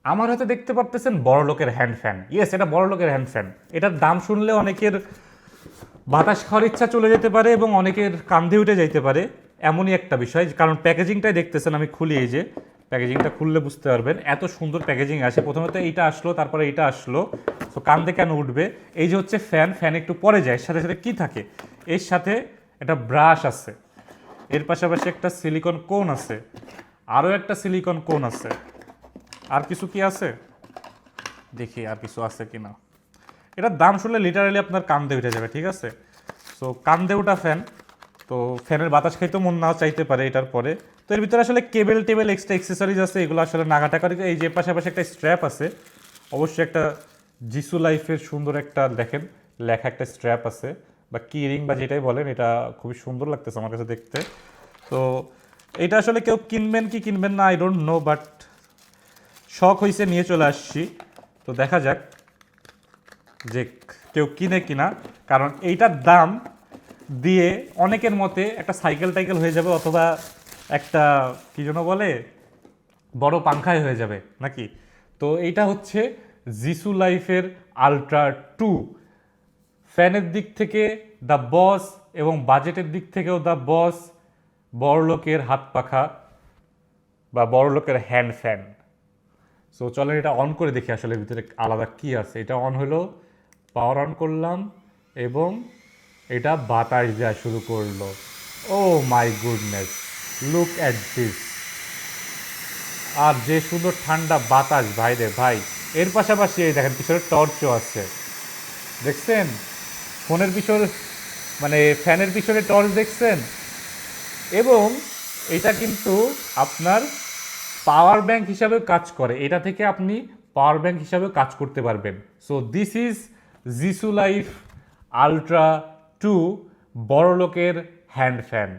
আমার হাতে দেখতে পারতেছেন বড় লোকের হ্যান্ড ফ্যান। ইয়েস, এটা বড় লোকের হ্যান্ড ফ্যান। এটার দাম শুনলে অনেকের বাতাস খাওয়ার ইচ্ছা চলে যেতে পারে এবং অনেকের কান্ধে উঠে যাইতে পারে, এমনই একটা বিষয়। কারণ প্যাকেজিংটাই দেখতেছেন, আমি খুলি, এই যে প্যাকেজিংটা খুললে বুঝতে পারবেন এত সুন্দর প্যাকেজিং আসে। প্রথমত এইটা আসলো, তারপরে এইটা আসলো, তো কান্দে কেন উঠবে। এই যে হচ্ছে ফ্যান, ফ্যান একটু পরে যায়, এর সাথে সাথে কী থাকে, এর সাথে একটা ব্রাশ আছে, এর পাশাপাশি একটা সিলিকন কোন আছে, আরও একটা সিলিকন কোন আছে, আর কিছু কি আছে দেখি, আর কিছু আছে কি না। এটার দাম শুনলে লিটারালি আপনার কান্দে উঠে যাবে, ঠিক আছে। সো কান্দে ওঠা ফ্যান, তো ফ্যানের বাতাস খাইতে মন নাও চাইতে পারে এটার পরে। তো এর ভিতরে আসলে কেবল টেবিল এক্সট্রা অ্যাক্সেসরিজ আছে, এগুলো আসলে নাগাটাকার। এই যে পাশাপাশি একটা স্ট্র্যাপ আছে, অবশ্যই একটা জিসু লাইফের সুন্দর একটা দেখেন লেখা একটা স্ট্র্যাপ আছে, বা কি রিং বা যেটাই বলেন, এটা খুবই সুন্দর লাগতেছে আমার কাছে দেখতে। তো এটা আসলে কেউ কিনবেন কি কিনবেন না আই ডোন্ট নো, বাট শখ হয়েছে নিয়ে চলে আসছি। তো দেখা যাক যে কেউ কিনে কিনা, কারণ এইটার দাম দিয়ে অনেকের মতে একটা সাইকেল টাইকেল হয়ে যাবে, অথবা একটা কি যেন বলে বড় পাংখায় হয়ে যাবে নাকি। তো এইটা হচ্ছে জিসু লাইফের আলট্রা 2। ফ্যানের দিক থেকে দ্য বস এবং বাজেটের দিক থেকেও দ্য বস, বড়লোকের হাত পাখা বা বড়লোকের হ্যান্ড ফ্যান। সো চলেন এটা অন করে দেখি আসলে ভিতরে আলাদা কি আছে। এটা অন হলো, পাওয়ার অন করলাম এবং এটা বাতাস দেওয়া শুরু করলো। Oh my goodness, look at this. আর যে সুন্দর ঠান্ডা বাতাস ভাই রে ভাই। এর পাশাপাশি এই দেখেন পিছনে টর্চও আছে, দেখছেন ফোনের পিছনে, মানে ফ্যানের পিছনে টর্চ দেখছেন। এবং এটা কিন্তু আপনার পাওয়ার ব্যাংক হিসাবে কাজ করে, এটা থেকে আপনি পাওয়ার ব্যাংক হিসাবে কাজ করতে পারবেন। So this is Jisu life ultra 2 বড় লোকের হ্যান্ড ফ্যান।